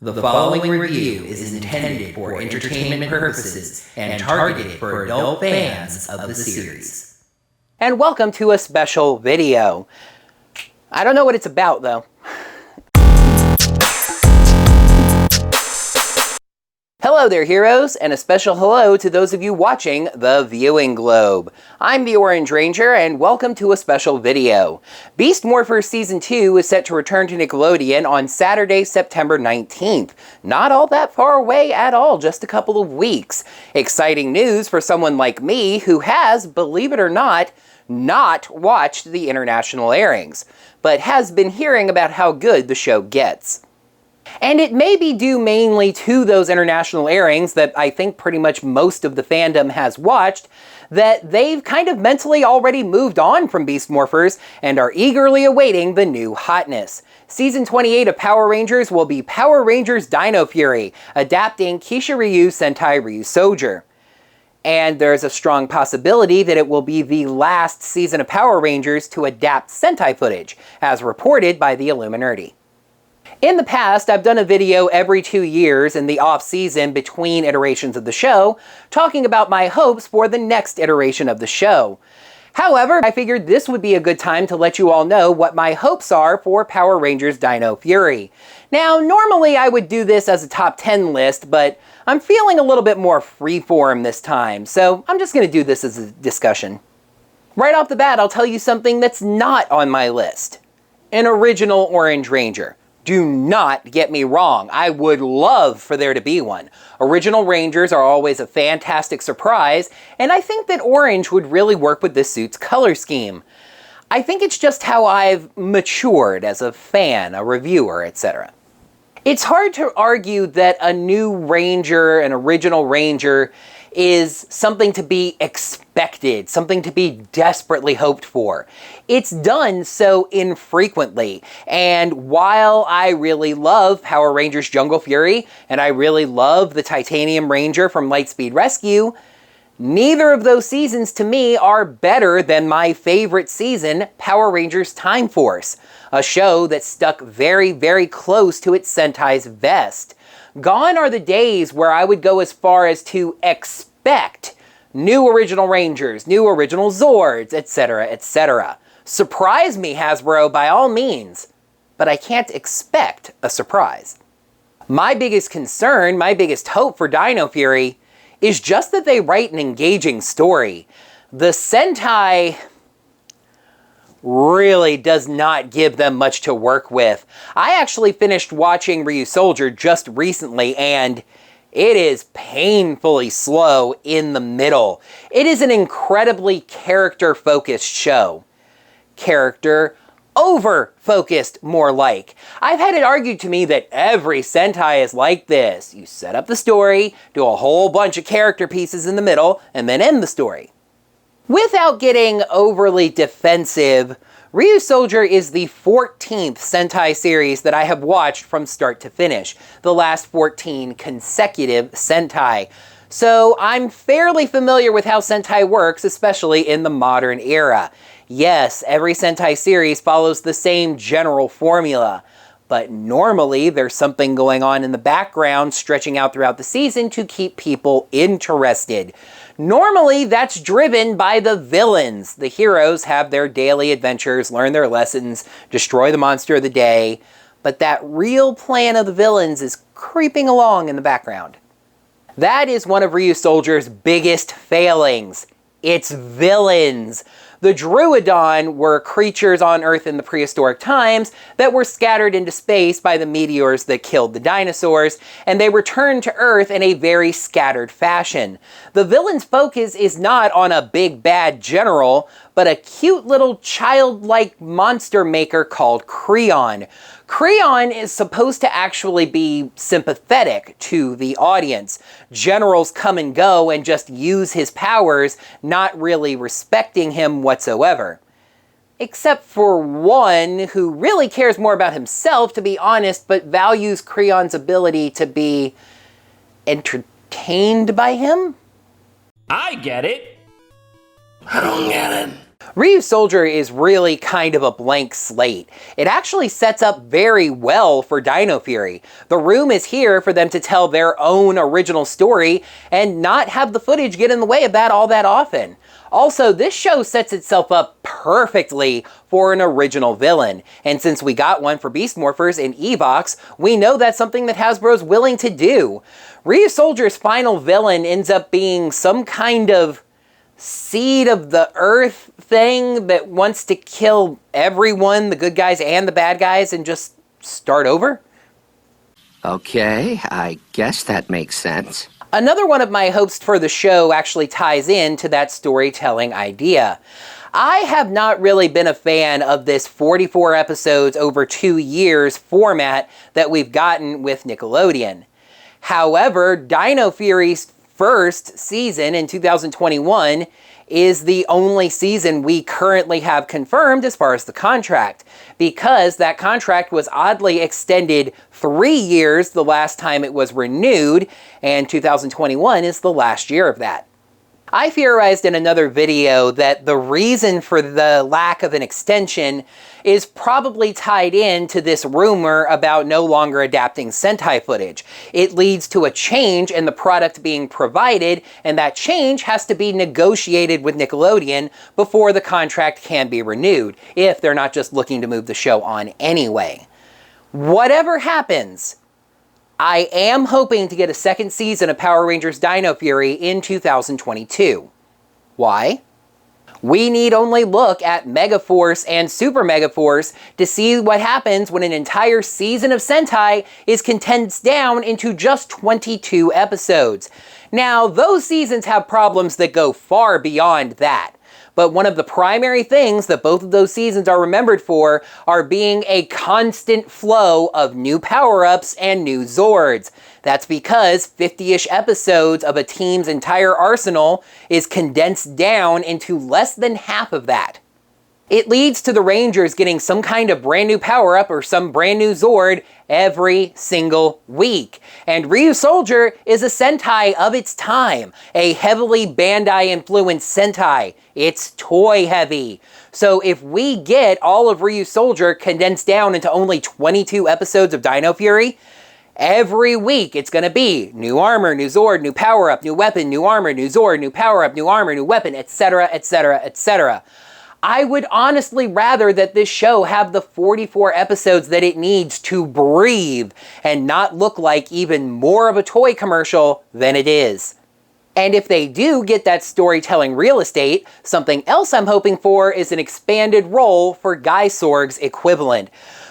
The following review is intended for entertainment purposes and targeted for adult fans of the series. And welcome to a special video. I don't know what it's about though. Hello there, heroes, and a special hello to those of you watching the viewing globe. I'm the Orange Ranger, and welcome to a special video. Beast Morphers Season 2 is set to return to Nickelodeon on Saturday, September 19th. Not all that far away at all, just a couple of weeks. Exciting news for someone like me who has, believe it or not watched the international airings, but has been hearing about how good the show gets. And it may be due mainly to those international airings that I think pretty much most of the fandom has watched, that they've kind of mentally already moved on from Beast Morphers and are eagerly awaiting the new hotness. Season 28 of Power Rangers will be Power Rangers Dino Fury, adapting Kisha Ryu Sentai Ryusoulger. And there's a strong possibility that it will be the last season of Power Rangers to adapt Sentai footage, as reported by the Illuminati. In the past, I've done a video every 2 years in the off-season between iterations of the show, talking about my hopes for the next iteration of the show. However, I figured this would be a good time to let you all know what my hopes are for Power Rangers Dino Fury. Now, normally I would do this as a top 10 list, but I'm feeling a little bit more freeform this time, so I'm just going to do this as a discussion. Right off the bat, I'll tell you something that's not on my list. An original Orange Ranger. Do not get me wrong, I would love for there to be one. Original Rangers are always a fantastic surprise, and I think that orange would really work with this suit's color scheme. I think it's just how I've matured as a fan, a reviewer, etc. It's hard to argue that a new Ranger, an original Ranger, is something to be expected, something to be desperately hoped for. It's done so infrequently, and while I really love Power Rangers Jungle Fury, and I really love the Titanium Ranger from Lightspeed Rescue, neither of those seasons to me are better than my favorite season, Power Rangers Time Force, a show that stuck very, very close to its Sentai's vest. Gone are the days where I would go as far as to expect new original Rangers, new original Zords, etc., etc. Surprise me, Hasbro, by all means, but I can't expect a surprise. My biggest concern, my biggest hope for Dino Fury is just that they write an engaging story. The Sentai really does not give them much to work with. I actually finished watching Ryusoulger just recently, and it is painfully slow in the middle. It is an incredibly character-focused show. Character over-focused, more like. I've had it argued to me that every Sentai is like this. You set up the story, do a whole bunch of character pieces in the middle, and then end the story. Without getting overly defensive, Ryusoulger is the 14th Sentai series that I have watched from start to finish, the last 14 consecutive Sentai. So I'm fairly familiar with how Sentai works, especially in the modern era. Yes, every Sentai series follows the same general formula, but normally there's something going on in the background stretching out throughout the season to keep people interested. Normally, that's driven by the villains. The heroes have their daily adventures, learn their lessons, destroy the monster of the day, but that real plan of the villains is creeping along in the background. That is one of Ryusoulger's biggest failings. It's villains. The Druidon were creatures on Earth in the prehistoric times that were scattered into space by the meteors that killed the dinosaurs, and they returned to Earth in a very scattered fashion. The villain's focus is not on a big bad general, but a cute little childlike monster maker called Kreon. Kreon is supposed to actually be sympathetic to the audience. Generals come and go and just use his powers, not really respecting him whatsoever. Except for one who really cares more about himself, to be honest, but values Kreon's ability to be entertained by him? I get it. I don't get it. Ryu's Soldier is really kind of a blank slate. It actually sets up very well for Dino Fury. The room is here for them to tell their own original story and not have the footage get in the way of that all that often. Also, this show sets itself up perfectly for an original villain, and since we got one for Beast Morphers in Evox, we know that's something that Hasbro's willing to do. Ryu Soldier's final villain ends up being some kind of seed of the earth thing that wants to kill everyone, the good guys and the bad guys, and just start over? Okay, I guess that makes sense. Another one of my hopes for the show actually ties into that storytelling idea. I have not really been a fan of this 44 episodes over 2 years format that we've gotten with Nickelodeon. However, Dino Fury's first season in 2021 is the only season we currently have confirmed as far as the contract, because that contract was oddly extended 3 years the last time it was renewed, and 2021 is the last year of that. I theorized in another video that the reason for the lack of an extension is probably tied in to this rumor about no longer adapting Sentai footage. It leads to a change in the product being provided, and that change has to be negotiated with Nickelodeon before the contract can be renewed, if they're not just looking to move the show on anyway. Whatever happens, I am hoping to get a second season of Power Rangers Dino Fury in 2022. Why? We need only look at Megaforce and Super Megaforce to see what happens when an entire season of Sentai is condensed down into just 22 episodes. Now, those seasons have problems that go far beyond that. But one of the primary things that both of those seasons are remembered for are being a constant flow of new power-ups and new Zords. That's because 50-ish episodes of a team's entire arsenal is condensed down into less than half of that. It leads to the Rangers getting some kind of brand new power-up or some brand new Zord every single week. And Ryu Soldier is a Sentai of its time, a heavily Bandai-influenced Sentai. It's toy-heavy. So if we get all of Ryu Soldier condensed down into only 22 episodes of Dino Fury, every week it's going to be new armor, new Zord, new power-up, new weapon, new armor, new Zord, new power-up, new armor, new weapon, etc., etc., etc. I would honestly rather that this show have the 44 episodes that it needs to breathe and not look like even more of a toy commercial than it is. And if they do get that storytelling real estate, something else I'm hoping for is an expanded role for Guy Sorg's equivalent.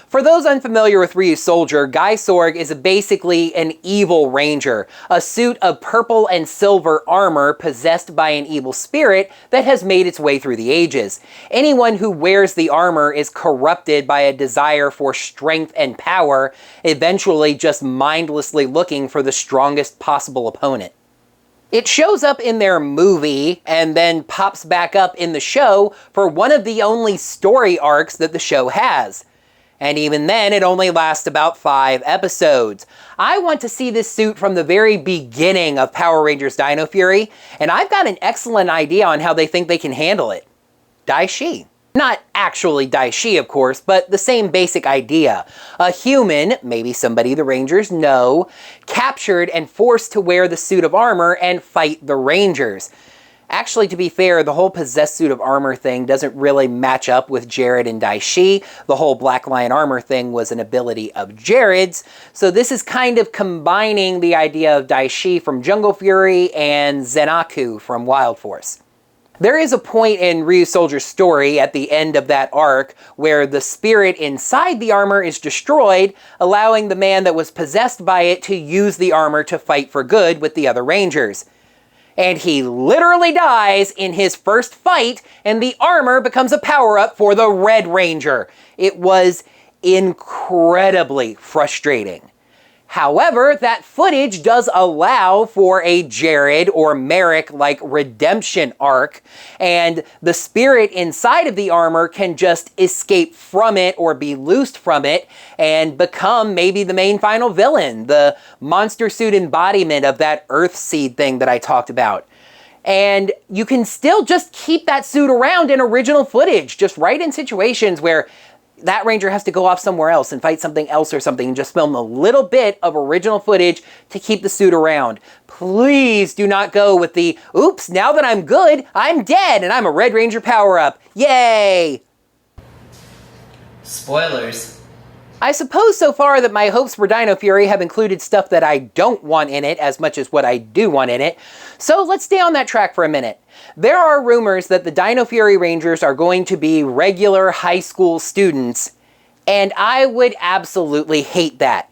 For those unfamiliar with Ryu Soldier, Guy Sorg is basically an evil ranger, a suit of purple and silver armor possessed by an evil spirit that has made its way through the ages. Anyone who wears the armor is corrupted by a desire for strength and power, eventually just mindlessly looking for the strongest possible opponent. It shows up in their movie and then pops back up in the show for one of the only story arcs that the show has. And even then, it only lasts about 5 episodes. I want to see this suit from the very beginning of Power Rangers Dino Fury, and I've got an excellent idea on how they think they can handle it. Daishi. Not actually Daishi, of course, but the same basic idea. A human, maybe somebody the Rangers know, captured and forced to wear the suit of armor and fight the Rangers. Actually, to be fair, the whole possessed suit of armor thing doesn't really match up with Jared and Daishi. The whole Black Lion armor thing was an ability of Jared's, so this is kind of combining the idea of Daishi from Jungle Fury and Zenaku from Wild Force. There is a point in Ryu Soldier's story at the end of that arc where the spirit inside the armor is destroyed, allowing the man that was possessed by it to use the armor to fight for good with the other Rangers. And he literally dies in his first fight, and the armor becomes a power-up for the Red Ranger. It was incredibly frustrating. However, that footage does allow for a Jared or Merrick-like redemption arc, and the spirit inside of the armor can just escape from it or be loosed from it and become maybe the main final villain, the monster suit embodiment of that Earth Seed thing that I talked about. And you can still just keep that suit around in original footage, just right in situations where that ranger has to go off somewhere else and fight something else or something, and just film a little bit of original footage to keep the suit around. Please do not go with the, oops, now that I'm good, I'm dead and I'm a Red Ranger power-up. Yay! Spoilers. I suppose so far that my hopes for Dino Fury have included stuff that I don't want in it as much as what I do want in it. So let's stay on that track for a minute. There are rumors that the Dino Fury Rangers are going to be regular high school students, and I would absolutely hate that.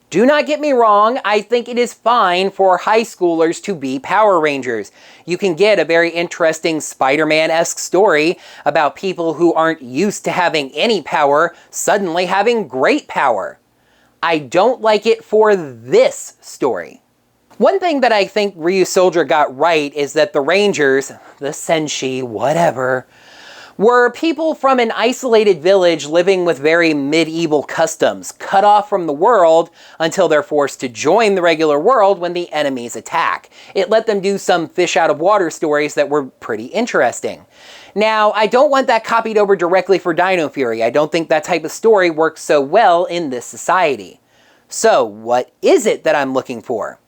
Do not get me wrong, I think it is fine for high schoolers to be Power Rangers. You can get a very interesting Spider-Man-esque story about people who aren't used to having any power suddenly having great power. I don't like it for this story. One thing that I think Ryusoulger got right is that the Rangers, the Senshi, whatever, were people from an isolated village living with very medieval customs, cut off from the world until they're forced to join the regular world when the enemies attack. It let them do some fish out of water stories that were pretty interesting. Now, I don't want that copied over directly for Dino Fury. I don't think that type of story works so well in this society. So, what is it that I'm looking for?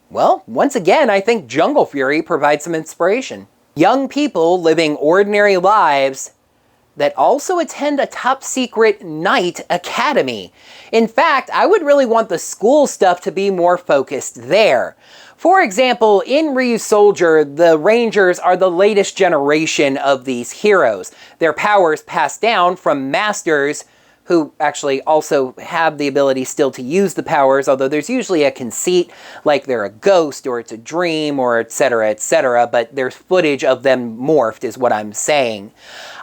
Well, once again, I think Jungle Fury provides some inspiration. Young people living ordinary lives that also attend a top-secret night academy. In fact, I would really want the school stuff to be more focused there. For example, in Ryusoulger, the Rangers are the latest generation of these heroes. Their powers passed down from masters who actually also have the ability still to use the powers, although there's usually a conceit, like they're a ghost, or it's a dream, or etc., but there's footage of them morphed, is what I'm saying.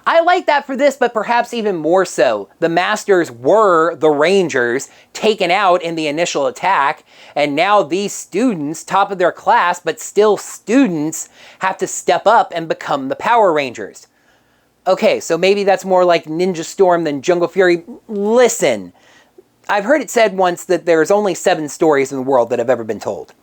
I like that for this, but perhaps even more so. The Masters were the Rangers, taken out in the initial attack, and now these students, top of their class, but still students, have to step up and become the Power Rangers. Okay, so maybe that's more like Ninja Storm than Jungle Fury. Listen, I've heard it said once that there's only 7 stories in the world that have ever been told.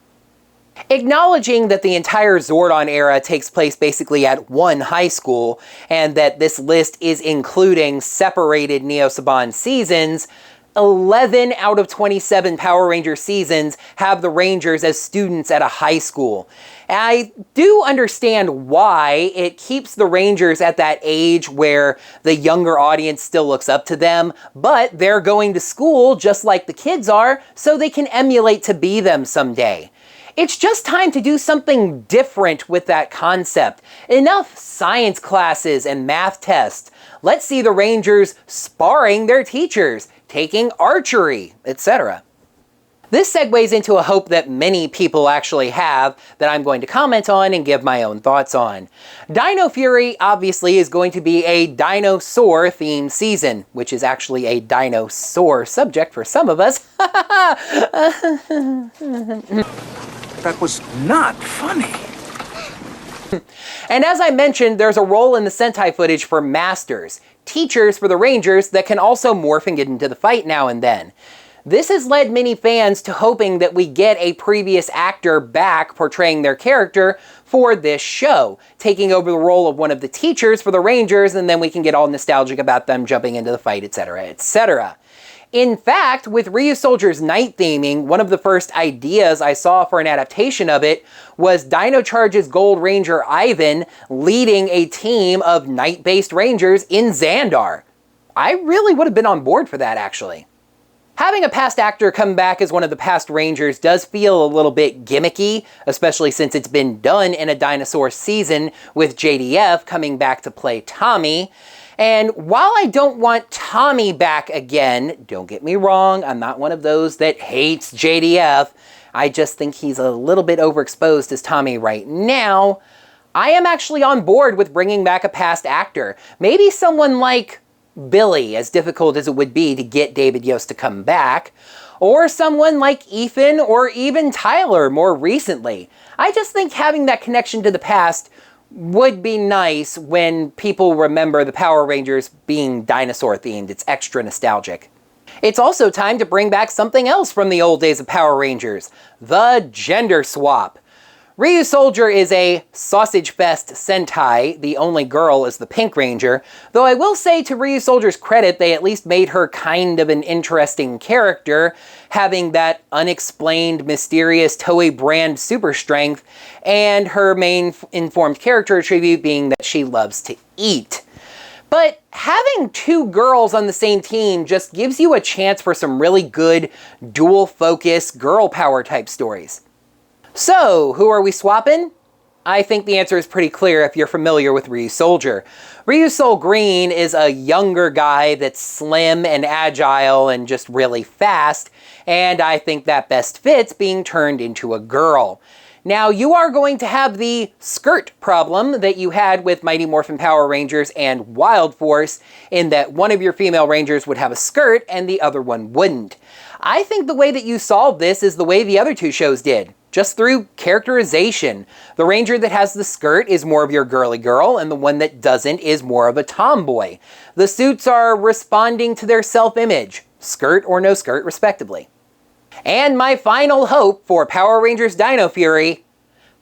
Acknowledging that the entire Zordon era takes place basically at one high school, and that this list is including separated Neo Saban seasons, 11 out of 27 Power Ranger seasons have the Rangers as students at a high school. And I do understand why. It keeps the Rangers at that age where the younger audience still looks up to them, but they're going to school just like the kids are, so they can emulate to be them someday. It's just time to do something different with that concept. Enough science classes and math tests. Let's see the Rangers sparring their teachers, taking archery, etc. This segues into a hope that many people actually have that I'm going to comment on and give my own thoughts on. Dino Fury obviously is going to be a dinosaur themed season, which is actually a dinosaur subject for some of us. That was not funny. And as I mentioned, there's a role in the Sentai footage for Masters, teachers for the Rangers that can also morph and get into the fight now and then. This has led many fans to hoping that we get a previous actor back portraying their character for this show, taking over the role of one of the teachers for the Rangers, and then we can get all nostalgic about them jumping into the fight, etc., etc. In fact, with Ryusoulger's night theming, one of the first ideas I saw for an adaptation of it was Dino Charge's Gold Ranger Ivan leading a team of night-based Rangers in Xandar. I really would have been on board for that, actually. Having a past actor come back as one of the past Rangers does feel a little bit gimmicky, especially since it's been done in a dinosaur season with JDF coming back to play Tommy. And while I don't want Tommy back again, don't get me wrong, I'm not one of those that hates JDF. I just think he's a little bit overexposed as Tommy right now. I am actually on board with bringing back a past actor. Maybe someone like Billy, as difficult as it would be to get David Yost to come back, or someone like Ethan or even Tyler more recently. I just think having that connection to the past would be nice when people remember the Power Rangers being dinosaur themed. It's extra nostalgic. It's also time to bring back something else from the old days of Power Rangers, the gender swap. Ryu Soldier is a sausage fest Sentai. The only girl is the Pink Ranger, though I will say to Ryu Soldier's credit, they at least made her kind of an interesting character, having that unexplained, mysterious Toei brand super strength, and her main informed character attribute being that she loves to eat. But having two girls on the same team just gives you a chance for some really good dual focus girl power type stories. So, who are we swapping? I think the answer is pretty clear if you're familiar with Ryu Soldier. Ryu Soul Green is a younger guy that's slim and agile and just really fast, and I think that best fits being turned into a girl. Now, you are going to have the skirt problem that you had with Mighty Morphin Power Rangers and Wild Force, in that one of your female Rangers would have a skirt and the other one wouldn't. I think the way that you solve this is the way the other two shows did. Just through characterization. The Ranger that has the skirt is more of your girly girl, and the one that doesn't is more of a tomboy. The suits are responding to their self-image, skirt or no skirt, respectively. And my final hope for Power Rangers Dino Fury,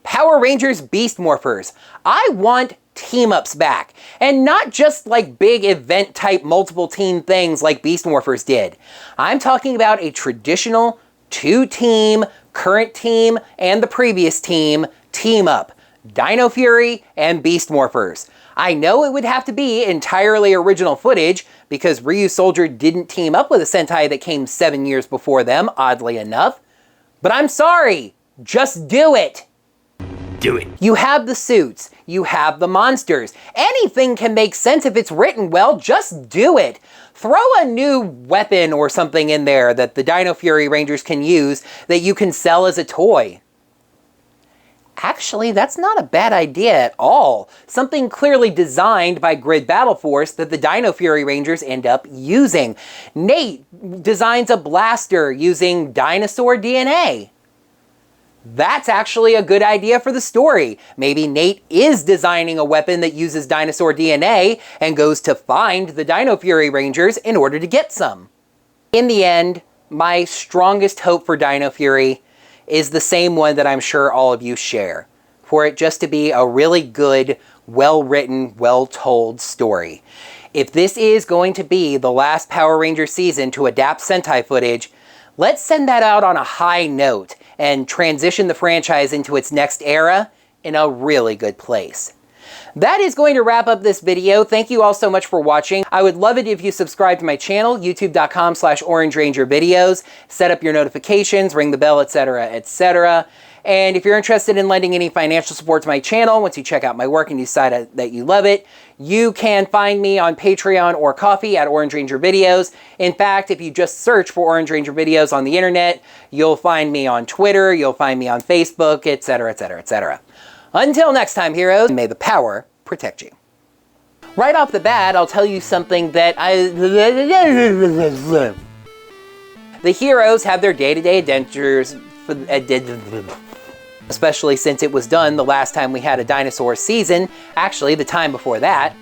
Power Rangers Beast Morphers. I want team-ups back, and not just like big event-type multiple team things like Beast Morphers did. I'm talking about a traditional two-team, current team, and the previous team, team-up. Dino Fury and Beast Morphers. I know it would have to be entirely original footage, because Ryu Soldier didn't team up with a Sentai that came 7 years before them, oddly enough. But I'm sorry, just do it! Do it. You have the suits, you have the monsters. Anything can make sense if it's written well, just do it! Throw a new weapon or something in there that the Dino Fury Rangers can use that you can sell as a toy. Actually, that's not a bad idea at all. Something clearly designed by Grid Battle Force that the Dino Fury Rangers end up using. Nate designs a blaster using dinosaur DNA. That's actually a good idea for the story. Maybe Nate is designing a weapon that uses dinosaur DNA and goes to find the Dino Fury Rangers in order to get some. In the end, my strongest hope for Dino Fury is the same one that I'm sure all of you share. For it just to be a really good, well-written, well-told story. If this is going to be the last Power Rangers season to adapt Sentai footage, let's send that out on a high note and transition the franchise into its next era in a really good place. That is going to wrap up this video. Thank you all so much for watching. I would love it if you subscribe to my channel, youtube.com/OrangeRangerVideos, set up your notifications, ring the bell, etc., etc. And if you're interested in lending any financial support to my channel, once you check out my work and you decide that you love it, you can find me on Patreon or Ko-fi at Orange Ranger Videos. In fact, if you just search for Orange Ranger Videos on the internet, you'll find me on Twitter, you'll find me on Facebook, etc., etc., etc. Until next time, heroes, may the power protect you. Right off the bat, I'll tell you something that the heroes have their day-to-day adventures, especially since it was done the last time we had a dinosaur season, actually the time before that.